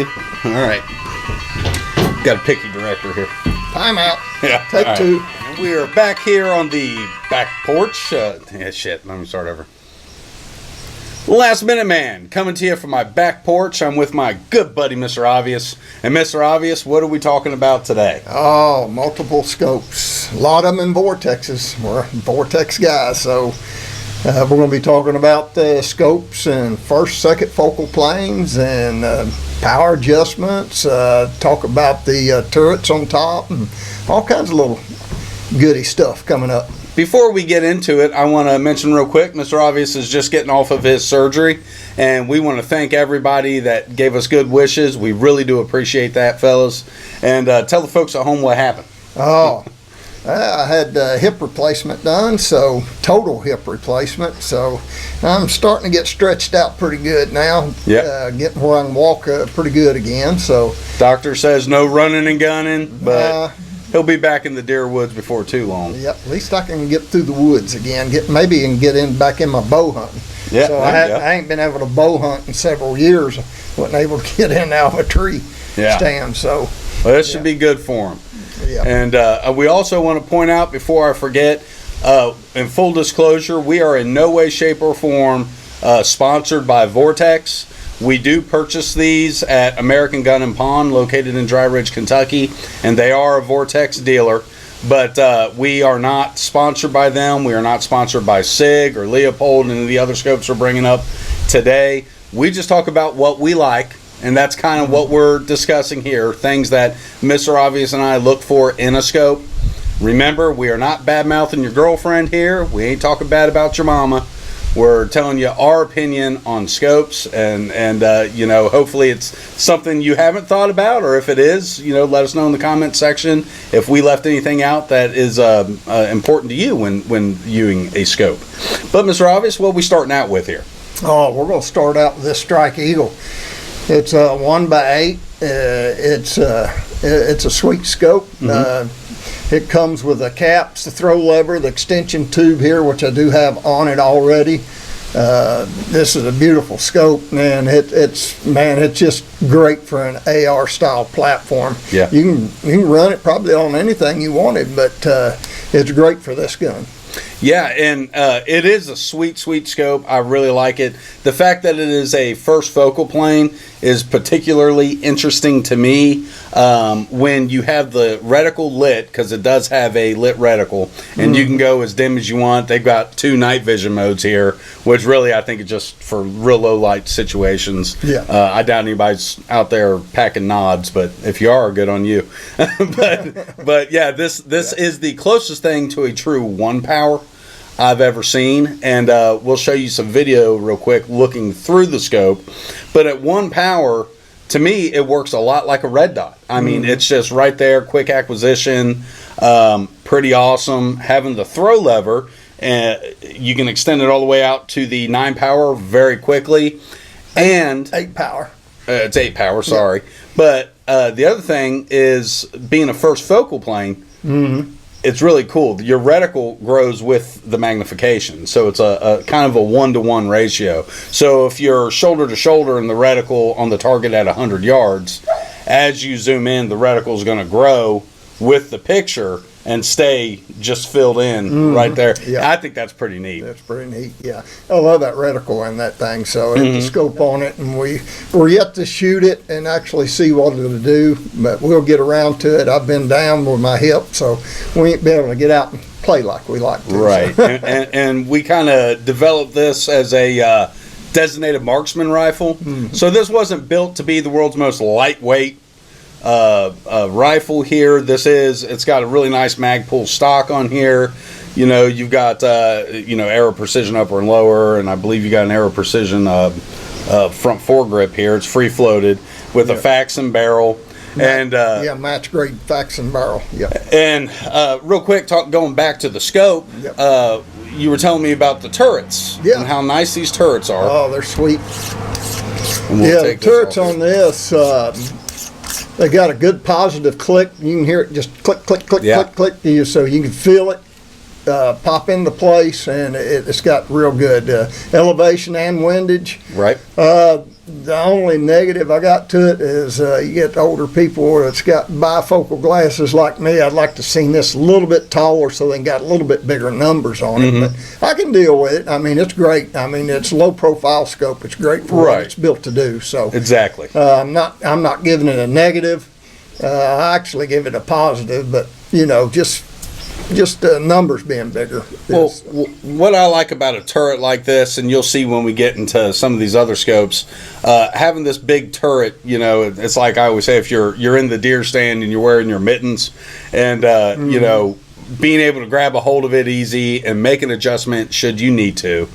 All right. Got a picky director here. Time out. Yeah. Take all right. two. We are back here on the back porch. Yeah, shit. Let me start over. Last Minute Man, coming to you from my back porch. I'm with my good buddy, Mr. Obvious. And Mr. Obvious, what are we talking about today? Oh, multiple scopes. A lot of them in Vortexes. We're Vortex guys, so we're going to be talking about scopes and first, second focal planes and power adjustments. Talk about the turrets on top and all kinds of little goody stuff coming up. Before we get into it, I want to mention real quick, Mr. Obvious is just getting off of his surgery, and we want to thank everybody that gave us good wishes. We really do appreciate that, fellas. And tell the folks at home what happened. Oh, I had hip replacement done, so total hip replacement. So I'm starting to get stretched out pretty good now. Yeah. Getting where I can walk pretty good again. So Doctor says no running and gunning, but he'll be back in the deer woods before too long. Yep, at least I can get through the woods again. Get back in my bow hunting. Yeah, so I ain't been able to bow hunt in several years. Wasn't able to get in out of a tree stand. So well, this should be good for him. Yeah. And we also want to point out before I forget, in full disclosure, we are in no way, shape, or form sponsored by Vortex. We do purchase these at American Gun and Pawn, located in Dry Ridge, Kentucky, and they are a Vortex dealer. But we are not sponsored by them. We are not sponsored by SIG or Leopold and the other scopes we're bringing up today. We just talk about what we like, and that's kind of what we're discussing here, things that Mr. Obvious and I look for in a scope. Remember, we are not bad-mouthing your girlfriend here. We ain't talking bad about your mama. We're telling you our opinion on scopes, and you know, hopefully it's something you haven't thought about, or if it is, you know, let us know in the comment section if we left anything out that is important to you when viewing a scope. But Mr. Obvious, what are we starting out with here? Oh, we're going to start out with this Strike Eagle. It's a 1x8. It's a sweet scope. Mm-hmm. It comes with the caps, the throw lever, the extension tube here, which I do have on it already. This is a beautiful scope, man. It's just great for an AR style platform. Yeah. You can run it probably on anything you wanted, but it's great for this gun. Yeah, and it is a sweet scope. I really like it. The fact that it is a first focal plane is particularly interesting to me when you have the reticle lit, because it does have a lit reticle, and you can go as dim as you want. They've got 2 night vision modes here, which really I think is just for real low light situations. Yeah. I doubt anybody's out there packing nods, but if you are, good on you. but yeah, this is the closest thing to a true 1 power I've ever seen, and we'll show you some video real quick looking through the scope. But at 1 power, to me, it works a lot like a red dot. I mean, it's just right there, quick acquisition, pretty awesome. Having the throw lever, you can extend it all the way out to the 9 power very quickly. And 8 power. It's 8 power, sorry. Yeah. But the other thing is, being a first focal plane, it's really cool. Your reticle grows with the magnification, so it's a kind of a 1-to-1 ratio. So if you're shoulder to shoulder and the reticle on the target at 100 yards, as you zoom in, the reticle is going to grow with the picture and stay just filled in right there. Yeah. I think that's pretty neat. That's pretty neat, yeah. I love that reticle in that thing. So it's a scope on it, and we're yet to shoot it and actually see what it'll do, but we'll get around to it. I've been down with my hip, so we ain't been able to get out and play like we like to. Right, so. and we kind of developed this as a designated marksman rifle. So this wasn't built to be the world's most lightweight rifle here. It's got a really nice Magpul stock on here. You know, you've got arrow precision upper and lower, and I believe you got an arrow precision front foregrip here. It's free floated with a Faxon barrel. And match grade Faxon barrel. Yeah. And real quick, going back to the scope, you were telling me about the turrets and how nice these turrets are. Oh, they're sweet. The turrets on this, they got a good positive click. You can hear it just click, click, click, click, click. So you can feel it. pop into place, and it's got real good elevation and windage. Right. The only negative I got to it is you get older people that's got bifocal glasses like me. I'd like to see this a little bit taller so they got a little bit bigger numbers on it. But I can deal with it. I mean, it's great. I mean, it's low profile scope. It's great for what it's built to do. So exactly. I'm not giving it a negative. I actually give it a positive. But just numbers being bigger. Well, what I like about a turret like this, and you'll see when we get into some of these other scopes, having this big turret, it's like I always say, if you're in the deer stand and you're wearing your mittens, and being able to grab a hold of it easy and make an adjustment should you need to.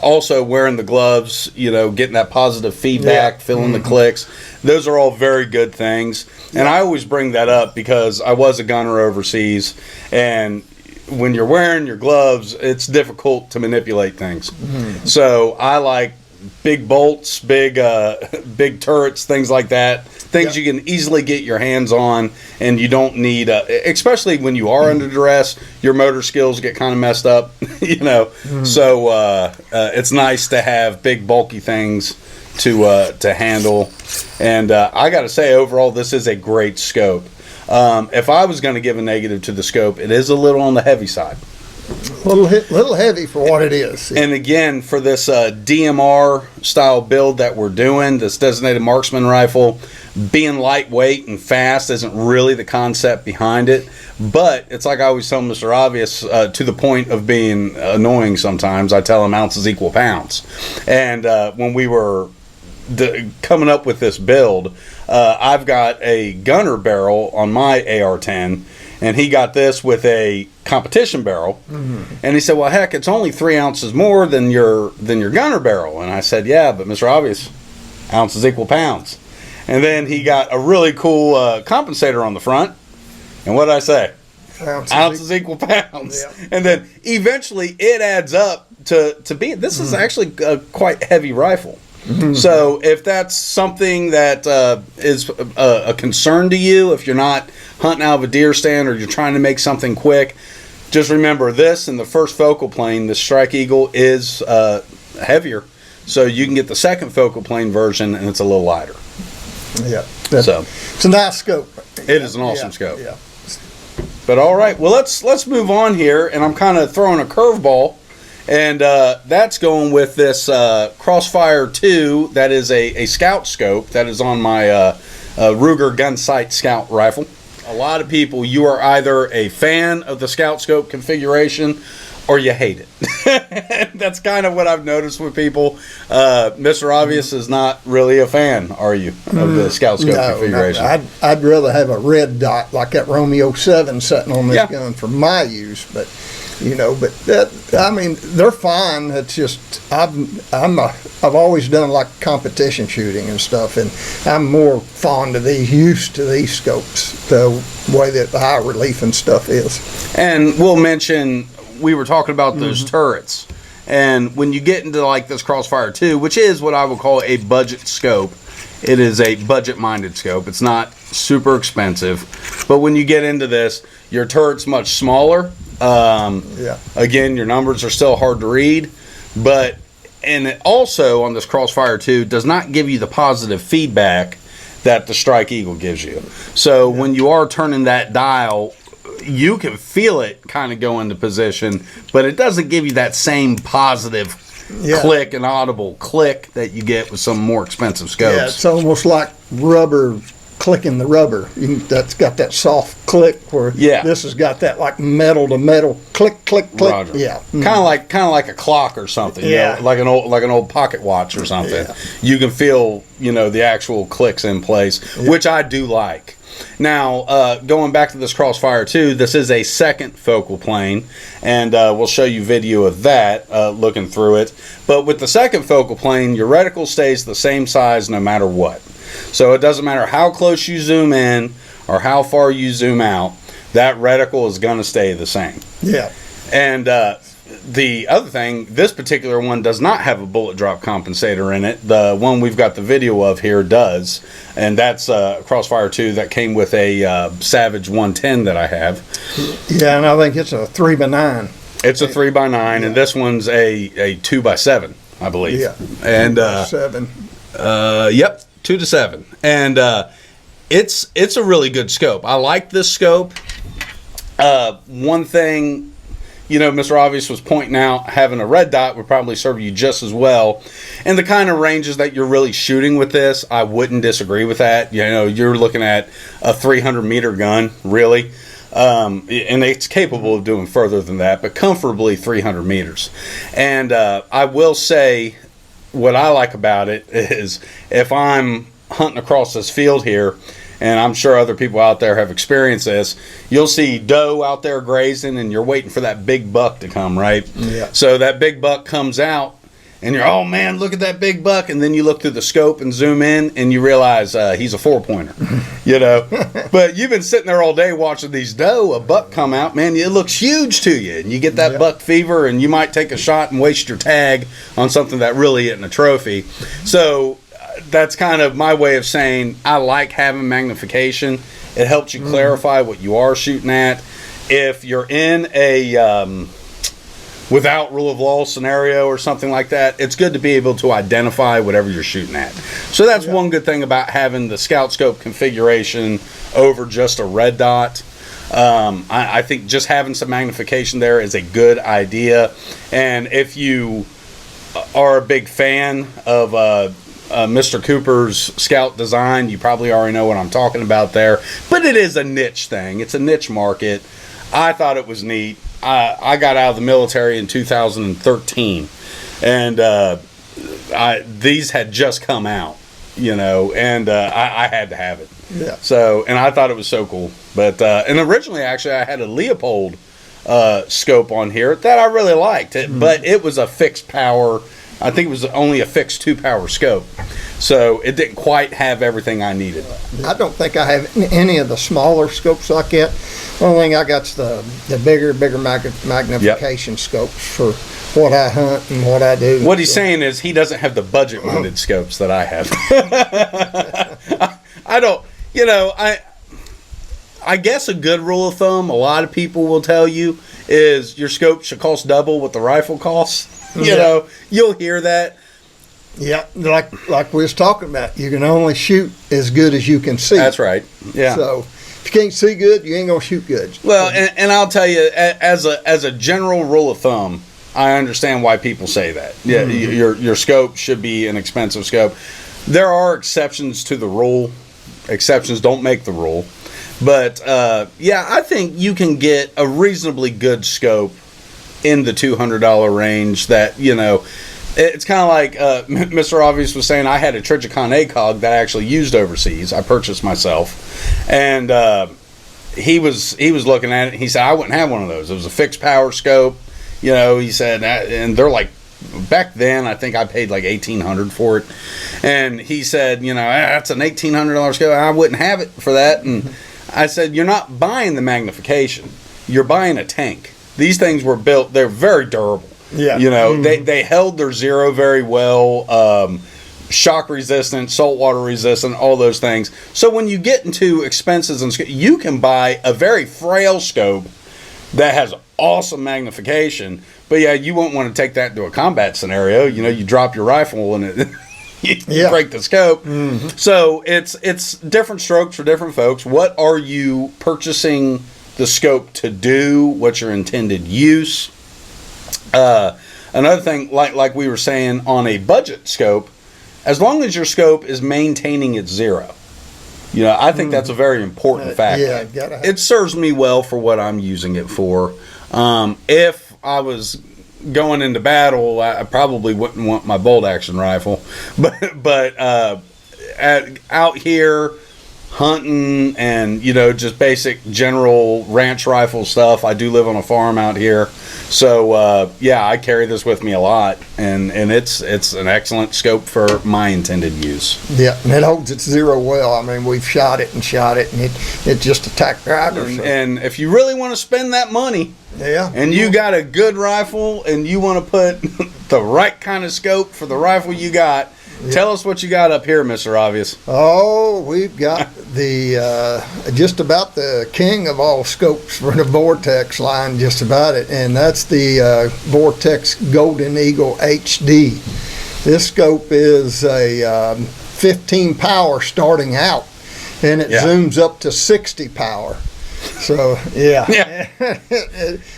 Also wearing the gloves, getting that positive feedback, feeling the clicks. Those are all very good things. And I always bring that up because I was a gunner overseas, and when you're wearing your gloves, it's difficult to manipulate things. So I like big bolts, big turrets, things like that. Things you can easily get your hands on, and you don't need, especially when you are under duress, your motor skills get kind of messed up, So it's nice to have big, bulky things to handle. And I got to say, overall, this is a great scope. If I was going to give a negative to the scope, it is a little on the heavy side. Little heavy for what it is. And again, for this DMR style build that we're doing, this designated marksman rifle, being lightweight and fast isn't really the concept behind it. But it's like I always tell Mr. Obvious, to the point of being annoying sometimes. I tell him ounces equal pounds. And when we were coming up with this build, I've got a gunner barrel on my AR-10, and he got this with a competition barrel. And he said, well, heck, it's only 3 ounces more than your gunner barrel. And I said, yeah, but Mr. Obvious, ounces equal pounds. And then he got a really cool compensator on the front. And what did I say? Ounces equal pounds. Yeah. And then eventually it adds up to be, this is actually a quite heavy rifle. So if that's something that is a concern to you, if you're not hunting out of a deer stand or you're trying to make something quick, just remember this in the first focal plane, the Strike Eagle is heavier. So you can get the second focal plane version and it's a little lighter. Yeah. So it's a nice scope. It is an awesome scope. Yeah. But all right, well let's move on here, and I'm kind of throwing a curveball. And that's going with this Crossfire 2. That is a scout scope that is on my Ruger gun sight scout rifle. A lot of people, you are either a fan of the scout scope configuration or you hate it. That's kind of what I've noticed with people. Mr. Obvious is not really a fan, are you, of the scout scope configuration? No, I'd rather have a red dot like that Romeo 7 sitting on this gun for my use, but I mean, they're fine. It's just I've always done like competition shooting and stuff, and I'm more fond of used to these scopes, the way that the high relief and stuff is. And we'll mention, we were talking about those turrets, and when you get into like this Crossfire 2, which is what I would call a budget scope, it is a budget-minded scope. It's not super expensive, but when you get into this, your turret's much smaller. Again, your numbers are still hard to read, and it also on this Crossfire 2 does not give you the positive feedback that the Strike Eagle gives you. So when you are turning that dial, you can feel it kind of go into position, but it doesn't give you that same positive click and audible click that you get with some more expensive scopes. Yeah, it's almost like rubber clicking the rubber. That's got that soft click where this has got that like metal to metal click, click, click. Roger. Yeah, kind of like a clock or something. Like an old pocket watch or something. Yeah. You can feel the actual clicks in place, which I do like. Now, going back to this Crossfire 2, this is a second focal plane, and we'll show you video of that looking through it. But with the second focal plane, your reticle stays the same size no matter what. So it doesn't matter how close you zoom in or how far you zoom out, that reticle is going to stay the same. Yeah. And the other thing, this particular one does not have a bullet drop compensator in it. The one we've got the video of here does, and that's Crossfire 2 that came with a Savage 110 that I have. Yeah, and I think it's a 3x9. It's a 3x9, and this one's a 2x7, I believe. Yeah, and 7. Yep, 2 to 7, and it's a really good scope. I like this scope. One thing, Mr. Obvious was pointing out, having a red dot would probably serve you just as well. And the kind of ranges that you're really shooting with this, I wouldn't disagree with that. You're looking at a 300-meter gun, really. And it's capable of doing further than that, but comfortably 300 meters. And I will say, what I like about it is if I'm hunting across this field here, and I'm sure other people out there have experienced this, you'll see doe out there grazing and you're waiting for that big buck to come, right? Yeah. So that big buck comes out and you're, oh man, look at that big buck. And then you look through the scope and zoom in and you realize he's a 4-pointer, But you've been sitting there all day watching these doe, a buck come out, man, it looks huge to you. And you get that buck fever and you might take a shot and waste your tag on something that really isn't a trophy. So that's kind of my way of saying I like having magnification. It helps you clarify what you are shooting at. If you're in a without rule of law scenario or something like that, it's good to be able to identify whatever you're shooting at. So that's one good thing about having the scout scope configuration over just a red dot. I think just having some magnification there is a good idea. And if you are a big fan of Mr. Cooper's scout design, you probably already know what I'm talking about there. But it is a niche thing. It's a niche market. I thought it was neat. I got out of the military in 2013, and these had just come out, and I had to have it. Yeah. So, and I thought it was so cool. But and originally, actually, I had a Leopold scope on here that I really liked, but it was a fixed power. I think it was only a fixed 2-power scope, so it didn't quite have everything I needed. I don't think I have any of the smaller scopes like that. The only thing I got's the bigger magnification scopes for what I hunt and what I do. What he's saying is he doesn't have the budget-minded scopes that I have. I don't, I guess a good rule of thumb, a lot of people will tell you, is your scope should cost double what the rifle costs. You'll hear that. Yeah, like we was talking about, you can only shoot as good as you can see. That's right. Yeah. So if you can't see good, you ain't gonna shoot good. Well, and I'll tell you, as a general rule of thumb, I understand why people say that. Yeah, your scope should be an expensive scope. There are exceptions to the rule. Exceptions don't make the rule. But I think you can get a reasonably good scope in the $200 range that, it's kind of like Mr. Obvious was saying. I had a Trigicon ACOG that I actually used overseas. I purchased myself. And he was looking at it. And he said, I wouldn't have one of those. It was a fixed power scope. He said, and they're like, back then, I think I paid like $1,800 for it. And he said, that's an $1,800 scope. I wouldn't have it for that. And I said, you're not buying the magnification. You're buying a tank. These things were built, they're very durable. Yeah. They held their zero very well, shock resistant, saltwater resistant, all those things. So when you get into expenses and you can buy a very frail scope that has awesome magnification, but you won't want to take that into a combat scenario. You drop your rifle and it you break the scope. Mm-hmm. So it's different strokes for different folks. What are you purchasing the scope to do? What's your intended use? Another thing, like we were saying, on a budget scope, as long as your scope is maintaining its zero, I think that's a very important factor. It serves me well for what I'm using it for. If I was going into battle, I probably wouldn't want my bolt action rifle, but out here hunting and just basic general ranch rifle stuff. I do live on a farm out here, so I carry this with me a lot, and it's an excellent scope for my intended use. Yeah, and it holds its zero well. I mean, we've shot it, and it just attacked right. And if you really want to spend that money, Yeah. and you got a good rifle, and you want to put the right kind of scope for the rifle you got, tell us what you got up here, Mr. Obvious. Oh, we've got the just about the king of all scopes for the Vortex line, just about it, and that's the Vortex Golden Eagle HD. This scope is a 15 power starting out, and it zooms up to 60 power. So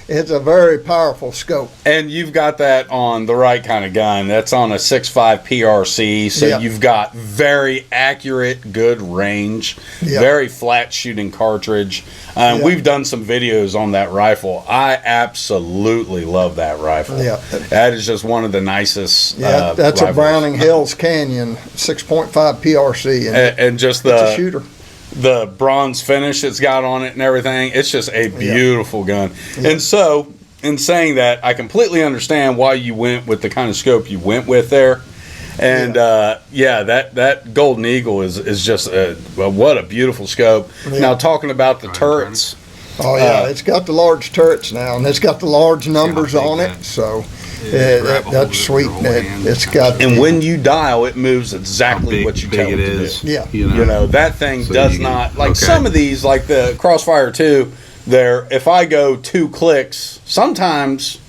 it's a very powerful scope. And you've got that on the right kind of gun. That's on a 6.5 PRC, so you've got very accurate, good range, very flat shooting cartridge. We've done some videos on that rifle. I absolutely love that rifle. Yeah, that is just one of the nicest. That's rifles. a Browning Hills Canyon 6.5 PRC, and just it's a shooter. The bronze finish it's got on it and everything, it's just a beautiful gun. And so, in saying that, I completely understand why you went with the kind of scope you went with there. And that Golden Eagle is just what a beautiful scope. Now, talking about the turrets. Oh yeah, it's got the large turrets now, and it's got the large numbers on it, so that's sweet. It's got. And when you dial, it moves exactly what you tell it to do. Yeah, you know that thing does not like some of these, like the Crossfire 2. There, if I go 2 clicks, sometimes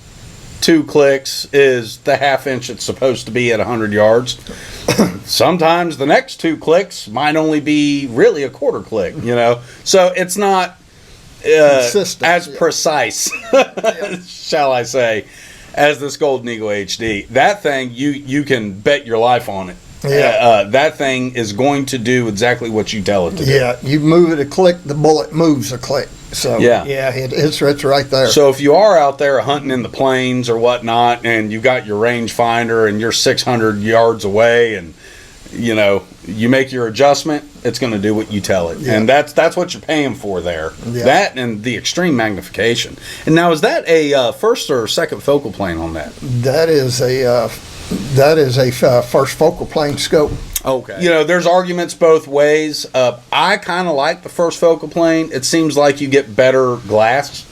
2 clicks is the half inch it's supposed to be at 100 yards. Sometimes the next 2 clicks might only be really a quarter click. You know, so it's not as precise, shall I say, as this Golden Eagle HD. That thing, you can bet your life on it. That thing is going to do exactly what you tell it to do. Yeah, you move it a click, the bullet moves a click. So it's right there. So if you are out there hunting in the plains or whatnot, and you got your rangefinder and you're 600 yards away, and you know you make your adjustment, it's going to do what you tell it, and that's what you're paying for there. That and the extreme magnification. And now, is that a first or second focal plane on that? That is a first focal plane scope. Okay. You know, there's arguments both ways. I kind of like the first focal plane. It seems like you get better glass,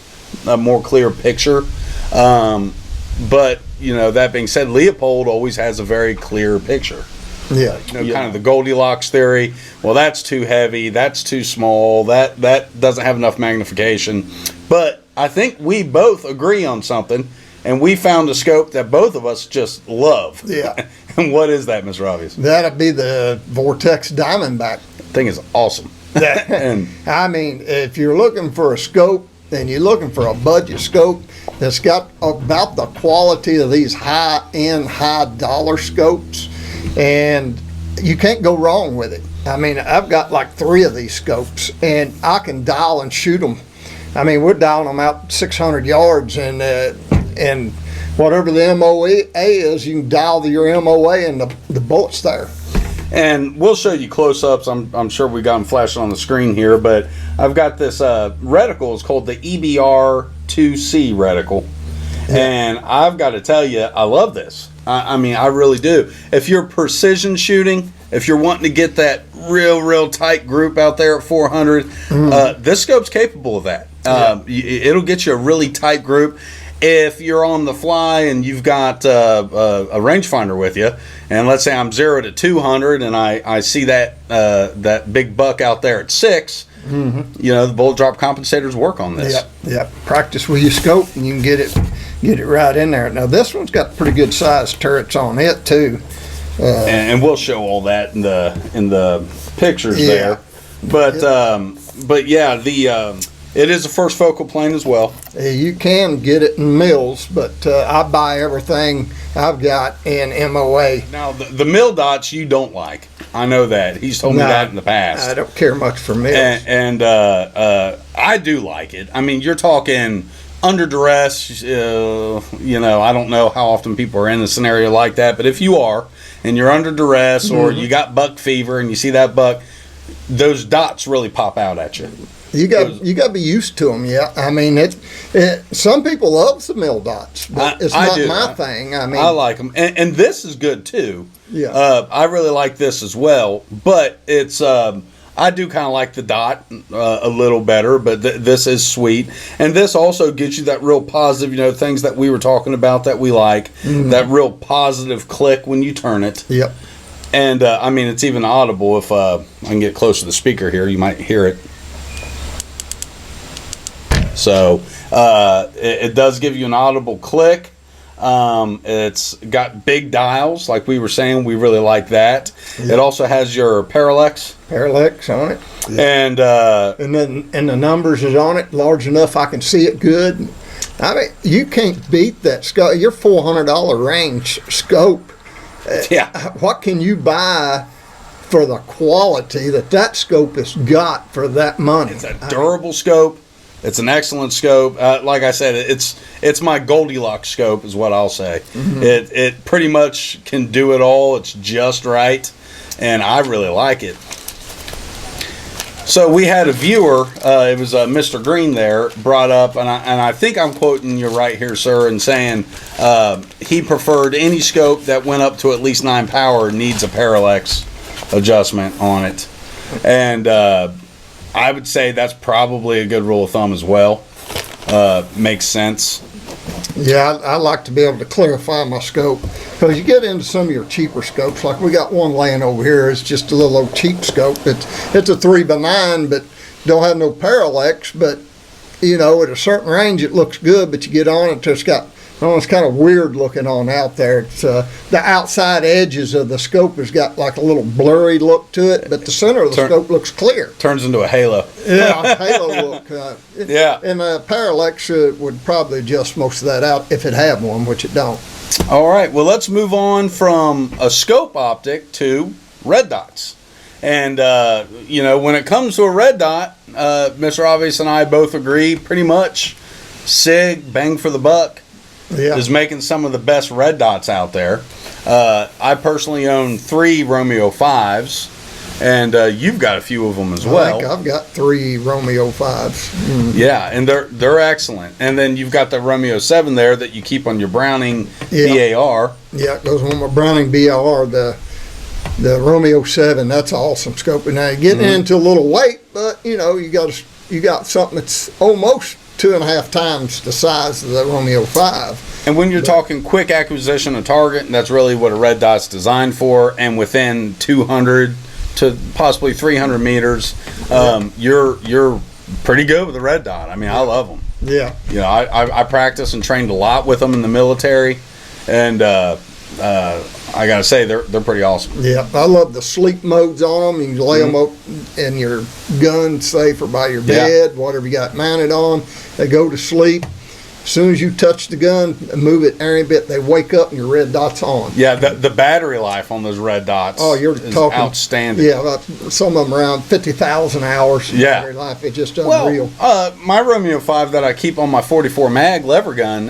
a more clear picture. But you know, that being said, Leopold always has a very clear picture. Yeah, kind of the Goldilocks theory. Well, that's too heavy. That's too small. That doesn't have enough magnification. But I think we both agree on something, and we found a scope that both of us just love. Yeah. And what is that, Mr. Obvious? That'd be the Vortex Diamondback. Thing is awesome. And I mean, if you're looking for a scope and you're looking for a budget scope that's got about the quality of these high-end, high-dollar scopes, and you can't go wrong with it. I mean, I've got like 3 of these scopes, and I can dial and shoot them. I mean, we're dialing them out 600 yards, and whatever the MOA is, you can dial your MOA and the bullet's there. And we'll show you close-ups. I'm sure we got them flashing on the screen here, but I've got this reticle. It's called the EBR-2C reticle. And I've got to tell you, I love this. I mean, I really do. If you're precision shooting, if you're wanting to get that real tight group out there at 400, this scope's capable of that. It'll get you a really tight group. If you're on the fly and you've got a rangefinder with you, and let's say I'm 0 to 200, and I see that big buck out there at 6, you know, the bullet drop compensators work on this. Yep. Practice with your scope, and you can get it right in there. Now this one's got pretty good sized turrets on it too. And we'll show all that in the pictures there. But yeah, it is a first focal plane as well. You can get it in mills, but I buy everything I've got in MOA. Now, the mill dots you don't like. I know that. He's told me that in the past. I don't care much for mills. And I do like it. I mean, you're talking under duress. You know, I don't know how often people are in a scenario like that, but if you are, and you're under duress, or you got buck fever, and you see that buck, those dots really pop out at you. You got to be used to them. Yeah, I mean, some people love the mill dots, but it's not my thing. I mean, I like them, and this is good too. Yeah, I really like this as well. But it's I I do kind of like the dot a little better, but this is sweet. And this also gives you that real positive, things that we were talking about that we like, that real positive click when you turn it. Yep. And, it's even audible. If I can get close to the speaker here, you might hear it. So, it does give you an audible click. It's got big dials, like we were saying. We really like that. Yeah. It also has your parallax on it, yeah. And the numbers is on it large enough I can see it good. I mean, you can't beat that scope. Your $400 range scope. Yeah. What can you buy for the quality that scope has got for that money? It's a durable scope. It's an excellent scope. Like I said, it's my Goldilocks scope is what I'll say. Mm-hmm. It pretty much can do it all. It's just right, and I really like it. So we had a viewer, it was Mr. Green there, brought up, and I think I'm quoting you right here, sir, and saying he preferred any scope that went up to at least 9 power needs a parallax adjustment on it. And I would say that's probably a good rule of thumb as well. Makes sense. Yeah, I like to be able to clarify my scope, because you get into some of your cheaper scopes, like we got one laying over here. It's just a little old cheap scope. It's a 3x9, but don't have no parallax. But at a certain range, it looks good. But you get on it, it's kind of weird looking on out there. It's the outside edges of the scope has got like a little blurry look to it, but the center of the scope looks clear. Turns into a halo. Yeah, halo look. Yeah. And parallax would probably adjust most of that out if it had one, which it don't. All right, well, let's move on from a scope optic to red dots. And, when it comes to a red dot, Mr. Obvious and I both agree pretty much SIG, bang for the buck. Yeah. Is making some of the best red dots out there. I personally own 3 Romeo 5s, and you've got a few of them as well. I think I've got 3 Romeo 5s. Mm. Yeah, and they're excellent. And then you've got the Romeo 7 there that you keep on your Browning BAR. Yeah, it goes on my Browning BAR, the Romeo 7. That's an awesome scope. And now you're getting into a little weight, but you got something that's almost 2.5 times the size of the Romeo 5. And when you're talking quick acquisition of target, that's really what a red dot's designed for. And within 200 to possibly 300 meters, you're pretty good with a red dot. I mean, I love them. Yeah. I practice and trained a lot with them in the military, and I gotta say they're pretty awesome. Yeah, I love the sleep modes on them. You can lay them up in your gun safe or by your bed, whatever you got mounted on. They go to sleep. As soon as you touch the gun and move it any bit, they wake up and your red dot's on. Yeah, the battery life on those red dots is outstanding. Yeah, some of them around 50,000 hours. Battery life. It's just unreal. My Romeo 5 that I keep on my 44 mag lever gun,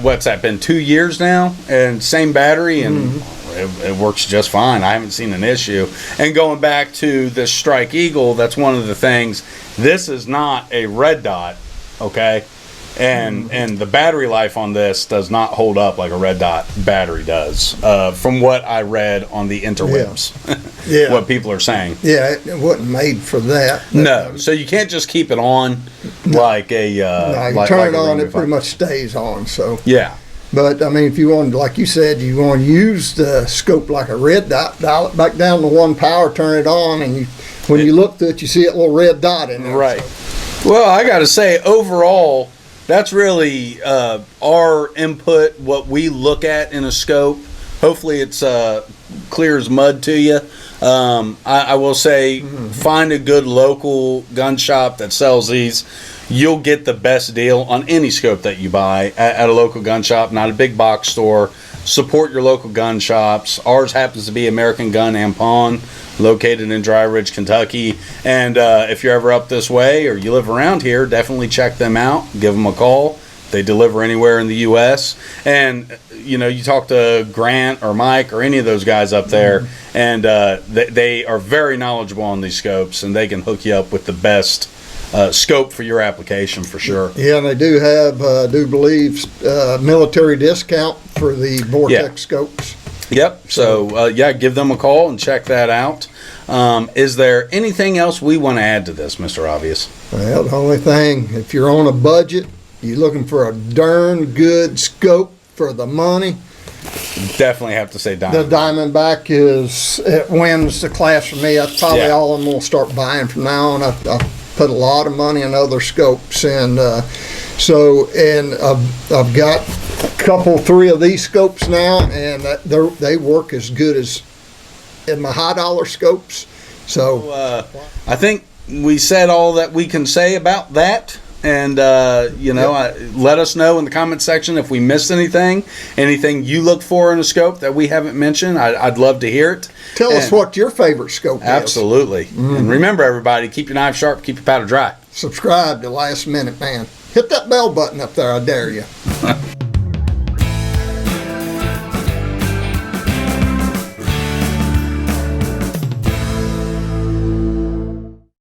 what's that been, 2 years now, and same battery, and it works just fine. I haven't seen an issue. And going back to the Strike Eagle, that's one of the things. This is not a red dot, okay, and the battery life on this does not hold up like a red dot battery does, from what I read on the interwebs. What people are saying. Yeah, it wasn't made for that. No, so you can't just keep it on like a. You turn it on, it pretty much stays on. So yeah. But I mean, if you want, like you said, you want to use the scope like a red dot, dial it back down to 1 power, turn it on, and when you look through it, you see a little red dot in there. Right. So. Well, I got to say, overall, that's really our input, what we look at in a scope. Hopefully it's clear as mud to you. I will say, find a good local gun shop that sells these. You'll get the best deal on any scope that you buy at a local gun shop, not a big box store. Support your local gun shops. Ours happens to be American Gun and Pawn, located in Dry Ridge, Kentucky. And if you're ever up this way or you live around here, definitely check them out. Give them a call. They deliver anywhere in the U.S. And, you talk to Grant or Mike or any of those guys up there, and they are very knowledgeable on these scopes, and they can hook you up with the best scope for your application for sure. Yeah, and they do have, I do believe, military discount for the Vortex scopes. Yep. So, yeah, give them a call and check that out. Is there anything else we want to add to this, Mr. Obvious? Well, the only thing, if you're on a budget, you're looking for a darn good scope for the money, Definitely have to say the Diamondback. Diamondback it wins the class for me. That's probably Yeah. all I'm gonna start buying from now on. I've put a lot of money in other scopes, and I've got three of these scopes now, and they work as good as in my high dollar scopes. So I think we said all that we can say about that. And, let us know in the comment section if we missed anything you look for in a scope that we haven't mentioned. I'd love to hear it. Tell us what your favorite scope is. Absolutely. And remember, everybody, keep your knife sharp, keep your powder dry. Subscribe to Last Minute Man. Hit that bell button up there, I dare you.